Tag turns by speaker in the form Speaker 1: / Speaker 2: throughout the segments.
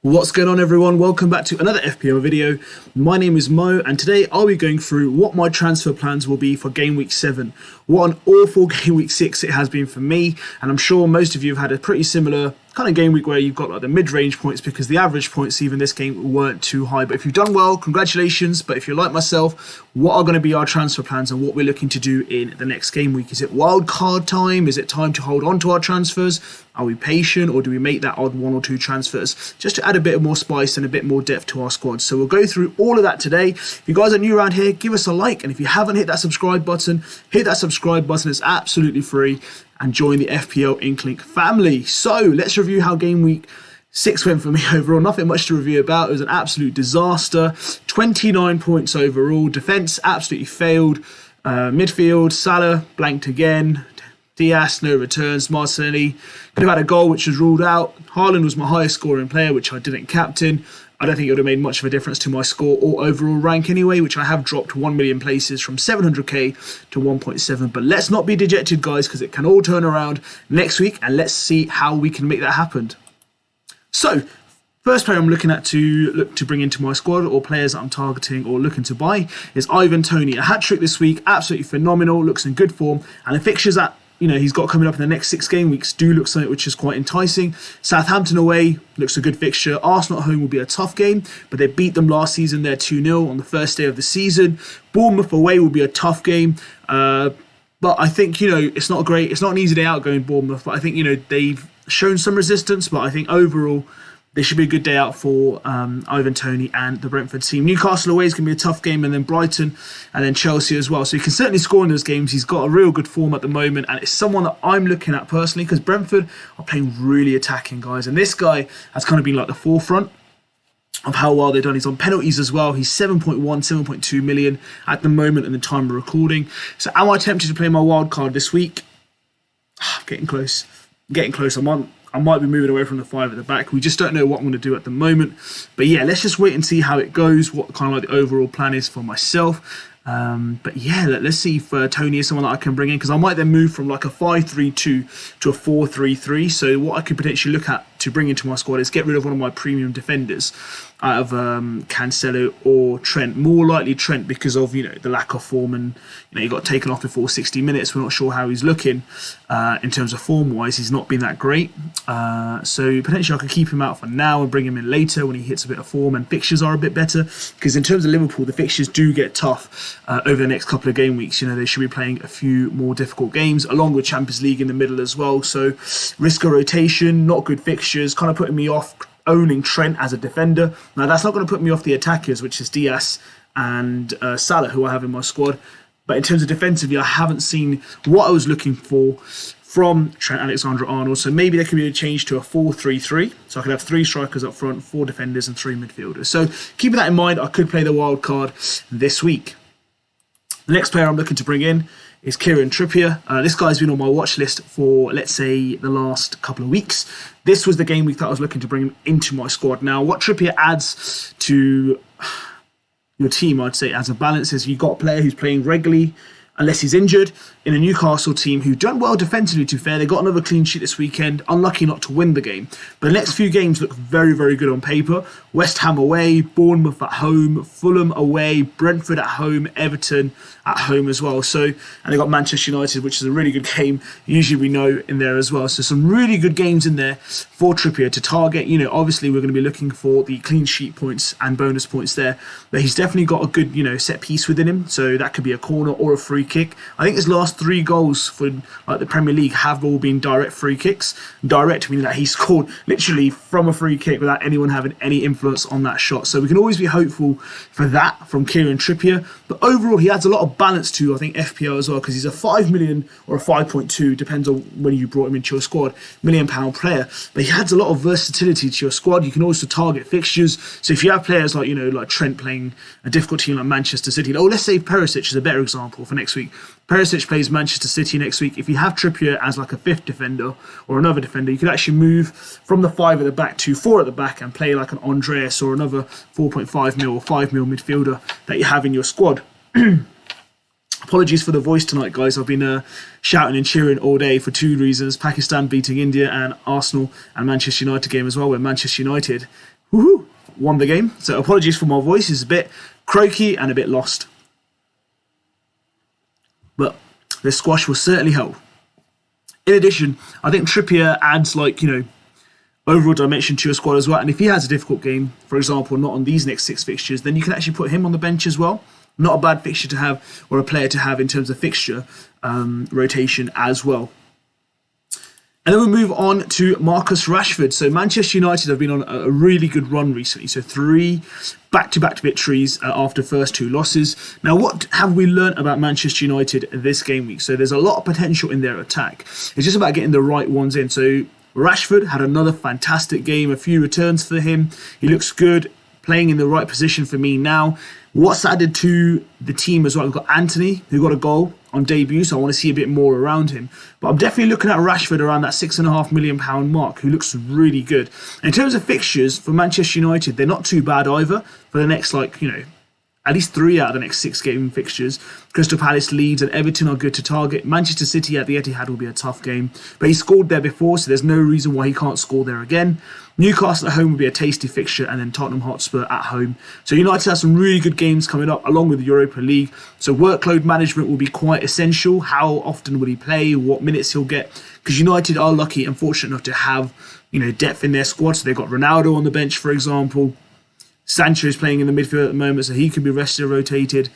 Speaker 1: What's going on, everyone? Welcome back to another FPL video. My name is Mo, and today I'll be going through what my transfer plans will be for Game Week 7. What an awful Game Week 6 it has been for me, and I'm sure most of you have had a pretty similar kind of game week where you've got like the mid-range points, because the average points even this game weren't too high. But if you've done well, congratulations. But if you're like myself, what are going to be our transfer plans and what we're looking to do in the next game week? Is it wild card time? Is it time to hold on to our transfers? Are we patient, or do we make that odd one or two transfers just to add a bit more spice and a bit more depth to our squad? So we'll go through all of that today. If you guys are new around here, give us a like, and if you haven't hit that subscribe button, hit that subscribe button. It's absolutely free, and join the FPL INKLING family. So let's review how Game Week 6 went for me overall. Nothing much to review about. It was an absolute disaster. 29 points overall. Defence absolutely failed. Midfield, Salah blanked again. Diaz, no returns. Martinelli could have had a goal, which was ruled out. Haaland was my highest scoring player, which I didn't captain. I don't think it would have made much of a difference to my score or overall rank anyway, which I have dropped 1 million places from 700k to 1.7. But let's not be dejected, guys, because it can all turn around next week, and let's see how we can make that happen. So, first player I'm looking at to look to bring into my squad, or players that I'm targeting or looking to buy, is Toney. A hat-trick this week, absolutely phenomenal, looks in good form, and the fixtures that he's got coming up in the next 6 game weeks do look something which is quite enticing. Southampton away looks a good fixture. Arsenal at home will be a tough game, but they beat them last season. They're 2-0 on the first day of the season. Bournemouth away will be a tough game. But I think, it's not an easy day out going Bournemouth, but I think, they've shown some resistance, but I think overall this should be a good day out for Toney and the Brentford team. Newcastle away is going to be a tough game, and then Brighton, and then Chelsea as well. So he can certainly score in those games. He's got a real good form at the moment, and it's someone that I'm looking at personally, because Brentford are playing really attacking, guys. And this guy has kind of been like the forefront of how well they've done. He's on penalties as well. He's 7.2 million at the moment in the time of recording. So am I tempted to play my wild card this week? Getting close. I might be moving away from the 5 at the back. We just don't know what I'm going to do at the moment. But yeah, let's just wait and see how it goes, what kind of like the overall plan is for myself. But yeah, let's see if Toney is someone that I can bring in, because I might then move from like a 5-3-2 to a 4-3-3. So what I could potentially look at to bring into my squad is get rid of one of my premium defenders out of Cancelo or Trent. More likely Trent, because of the lack of form, and he got taken off before 60 minutes. We're not sure how he's looking in terms of form wise. He's not been that great, so potentially I could keep him out for now and bring him in later when he hits a bit of form and fixtures are a bit better, because in terms of Liverpool, the fixtures do get tough over the next couple of game weeks. They should be playing a few more difficult games, along with Champions League in the middle as well. So risk of rotation, not good fixtures, kind of putting me off owning Trent as a defender. Now that's not going to put me off the attackers, which is Diaz and Salah, who I have in my squad. But in terms of defensively, I haven't seen what I was looking for from Trent Alexander-Arnold. So maybe there could be a change to a 4-3-3. So I could have 3 strikers up front, 4 defenders and 3 midfielders. So keeping that in mind, I could play the wild card this week. The next player I'm looking to bring in is Kieran Trippier. This guy's been on my watch list for, let's say, the last couple of weeks. This was the game week that I was looking to bring him into my squad. Now, what Trippier adds to your team, I'd say, as a balance, is you've got a player who's playing regularly, unless he's injured, in a Newcastle team who've done well defensively, to be fair. They got another clean sheet this weekend, unlucky not to win the game. But the next few games look very, very good on paper. West Ham away, Bournemouth at home, Fulham away, Brentford at home, Everton at home as well. So, and they got Manchester United, which is a really good game, usually we know, in there as well. So some really good games in there for Trippier to target. Obviously we're going to be looking for the clean sheet points and bonus points there. But he's definitely got a good, set piece within him. So that could be a corner or a free kick. I think his last 3 goals for the Premier League have all been direct free kicks. Direct meaning that he scored literally from a free kick without anyone having any influence on that shot. So we can always be hopeful for that from Kieran Trippier. But overall, he adds a lot of balance to, I think, FPL as well, because he's a 5 million or a 5.2, depends on when you brought him into your squad, £1 million player. But he adds a lot of versatility to your squad. You can also target fixtures. So if you have players like, like Trent playing a difficult team like Manchester City, let's say Perisic is a better example for next week. Perisic plays Manchester City next week. If you have Trippier as like a 5th defender or another defender, you could actually move from the 5 at the back to 4 at the back and play like an Andreas or another 4.5 mil or 5 mil midfielder that you have in your squad. Apologies for the voice tonight, guys. I've been shouting and cheering all day for 2 reasons. Pakistan beating India, and Arsenal and Manchester United game as well, where Manchester United woohoo, won the game. So apologies for my voice, it's a bit croaky and a bit lost. But the squash will certainly help. In addition, I think Trippier adds, like, you know, overall dimension to your squad as well. And if he has a difficult game, for example, not on these next 6 fixtures, then you can actually put him on the bench as well. Not a bad fixture to have, or a player to have in terms of fixture rotation as well. And then we move on to Marcus Rashford. So Manchester United have been on a really good run recently. So 3 back-to-back victories after first 2 losses. Now, what have we learnt about Manchester United this game week? So there's a lot of potential in their attack. It's just about getting the right ones in. So Rashford had another fantastic game, a few returns for him. He looks good, playing in the right position for me now. What's added to the team as well? We've got Anthony, who got a goal on debut, so I want to see a bit more around him. But I'm definitely looking at Rashford around that £6.5 million mark, who looks really good. In terms of fixtures for Manchester United, they're not too bad either for the next, like, you know, at least 3 out of the next 6 game fixtures. Crystal Palace, Leeds and Everton are good to target. Manchester City at the Etihad will be a tough game. But he scored there before, so there's no reason why he can't score there again. Newcastle at home will be a tasty fixture, and then Tottenham Hotspur at home. So United have some really good games coming up, along with the Europa League. So workload management will be quite essential. How often will he play? What minutes he'll get? Because United are lucky and fortunate enough to have, you know, depth in their squad. So they've got Ronaldo on the bench, for example. Sancho is playing in the midfield at the moment, so he can be rested or rotated.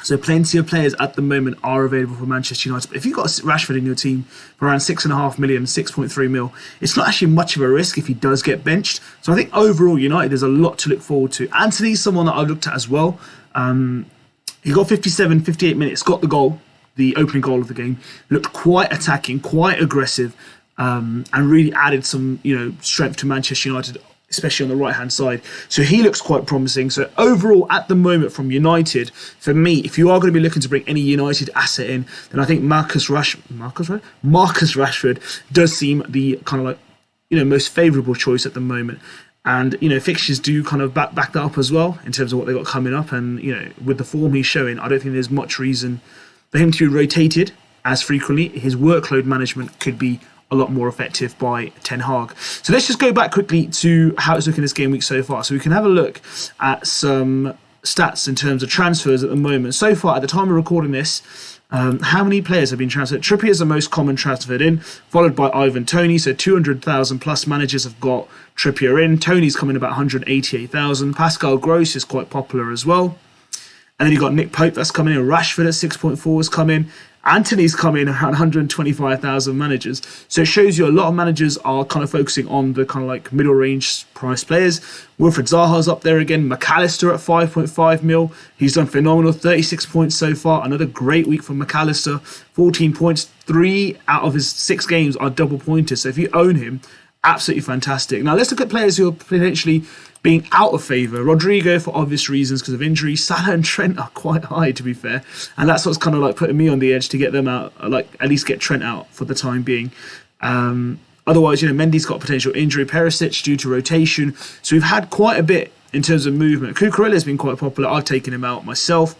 Speaker 1: So plenty of players at the moment are available for Manchester United. But if you've got Rashford in your team for around £6.5 million, 6.3 mil, it's not actually much of a risk if he does get benched. So I think overall, United, there's a lot to look forward to. Anthony's someone that I've looked at as well. He got 58 minutes, got the goal, the opening goal of the game. Looked quite attacking, quite aggressive, and really added some, you know, strength to Manchester United, especially on the right-hand side. So he looks quite promising. So overall, at the moment from United, for me, if you are going to be looking to bring any United asset in, then I think Marcus Rashford does seem the kind of, like, you know, most favourable choice at the moment. And, you know, fixtures do kind of back that up as well in terms of what they've got coming up. And, you know, with the form he's showing, I don't think there's much reason for him to be rotated as frequently. His workload management could be a lot more effective by Ten Hag. So let's just go back quickly to how it's looking this game week so far. So we can have a look at some stats in terms of transfers at the moment. So far, at the time of recording this, how many players have been transferred? Trippier is the most common transferred in, followed by Ivan Toney. So 200,000 plus managers have got Trippier in. Toney's coming about 188,000. Pascal Gross is quite popular as well. And then you've got Nick Pope that's coming in. Rashford at 6.4 is coming. Anthony's coming around 125,000 managers. So it shows you a lot of managers are kind of focusing on the kind of like middle range price players. Wilfred Zaha's up there again. McAllister at 5.5 mil. He's done phenomenal. 36 points so far. Another great week from McAllister. 14 points. 3 out of his 6 games are double pointers. So if you own him, absolutely fantastic. Now let's look at players who are potentially being out of favour. Rodrigo, for obvious reasons because of injury. Salah and Trent are quite high, to be fair, and that's what's kind of like putting me on the edge to get them out, like at least get Trent out for the time being. Otherwise, you know, Mendy's got potential injury. Perisic due to rotation. So we've had quite a bit in terms of movement. Cucurella's been quite popular. I've taken him out myself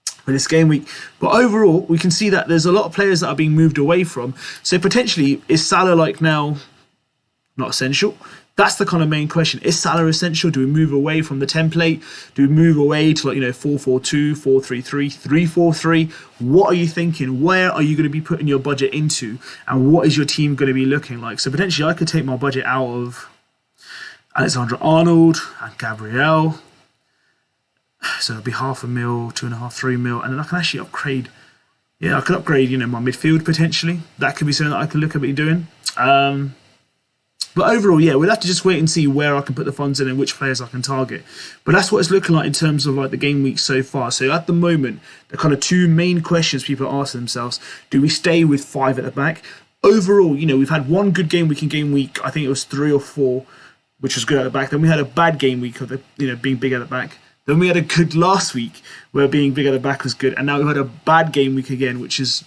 Speaker 1: for this game week. But overall, we can see that there's a lot of players that are being moved away from. So potentially, is Salah like now not essential? That's the kind of main question. Is Salah essential? Do we move away from the template? Do we move away to, like, you know, 4-4-2, 4-3-3, 3-4-3? What are you thinking? Where are you going to be putting your budget into? And what is your team going to be looking like? So potentially I could take my budget out of Alexander-Arnold and Gabriel. So it'll be £0.5 mil, 2.5, 3 mil. And then I can actually upgrade. Yeah, I could upgrade, you know, my midfield potentially. That could be something that I could look at doing. But overall, yeah, we'll have to just wait and see where I can put the funds in and which players I can target. But that's what it's looking like in terms of like the game week so far. So at the moment, the kind of 2 main questions people are asking themselves: do we stay with 5 at the back? Overall, you know, we've had one good game week in game week. I think it was 3 or 4, which was good at the back. Then we had a bad game week of the, you know, being big at the back. Then we had a good last week where being big at the back was good, and now we've had a bad game week again, which is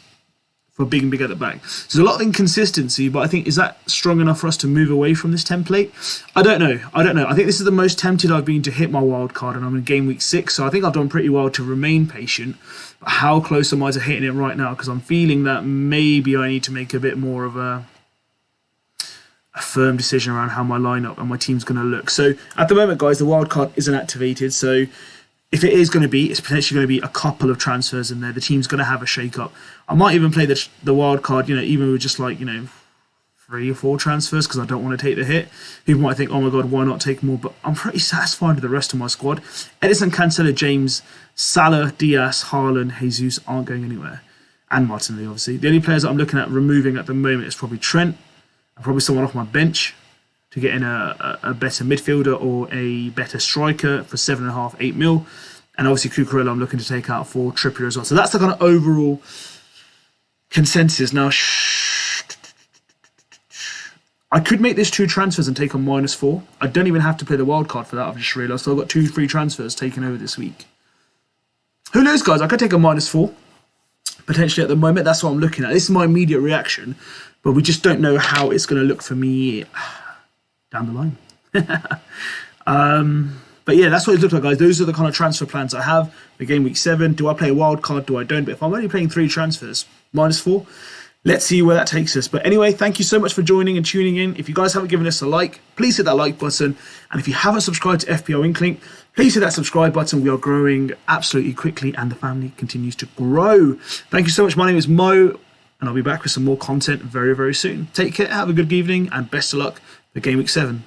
Speaker 1: for being big at the back. So there's a lot of inconsistency, but I think, is that strong enough for us to move away from this template? I don't know. I think this is the most tempted I've been to hit my wild card, and I'm in game week 6, so I think I've done pretty well to remain patient. But how close am I to hitting it right now? Because I'm feeling that maybe I need to make a bit more of a firm decision around how my lineup and my team's going to look. So at the moment, guys, the wildcard isn't activated. So if it is going to be, it's potentially going to be a couple of transfers in there. The team's going to have a shake-up. I might even play the wild card, even with just like, 3 or 4 transfers because I don't want to take the hit. People might think, oh my God, why not take more? But I'm pretty satisfied with the rest of my squad. Edison, Cancelo, James, Salah, Diaz, Haaland, Jesus aren't going anywhere. And Martinelli, obviously. The only players that I'm looking at removing at the moment is probably Trent and probably someone off my bench to get in a better midfielder or a better striker for 7.5, 8 mil. And obviously Cucurella I'm looking to take out for Trippier as well. So that's the kind of overall consensus. Now, I could make this 2 transfers and take on -4. I don't even have to play the wild card for that. I've just realised. So I've got 2 free transfers taken over this week. Who knows, guys? I could take a -4 potentially at the moment. That's what I'm looking at. This is my immediate reaction, but we just don't know how it's going to look for me down the line. But yeah, that's what it looks like, guys. Those are the kind of transfer plans I have for Game Week 7. Do I play a wild card? Do I don't? But if I'm only playing 3 transfers, -4, let's see where that takes us. But anyway, thank you so much for joining and tuning in. If you guys haven't given us a like, please hit that like button. And if you haven't subscribed to FPL INKLING, please hit that subscribe button. We are growing absolutely quickly and the family continues to grow. Thank you so much. My name is Mo and I'll be back with some more content very, very soon. Take care, have a good evening and best of luck for Game Week 7.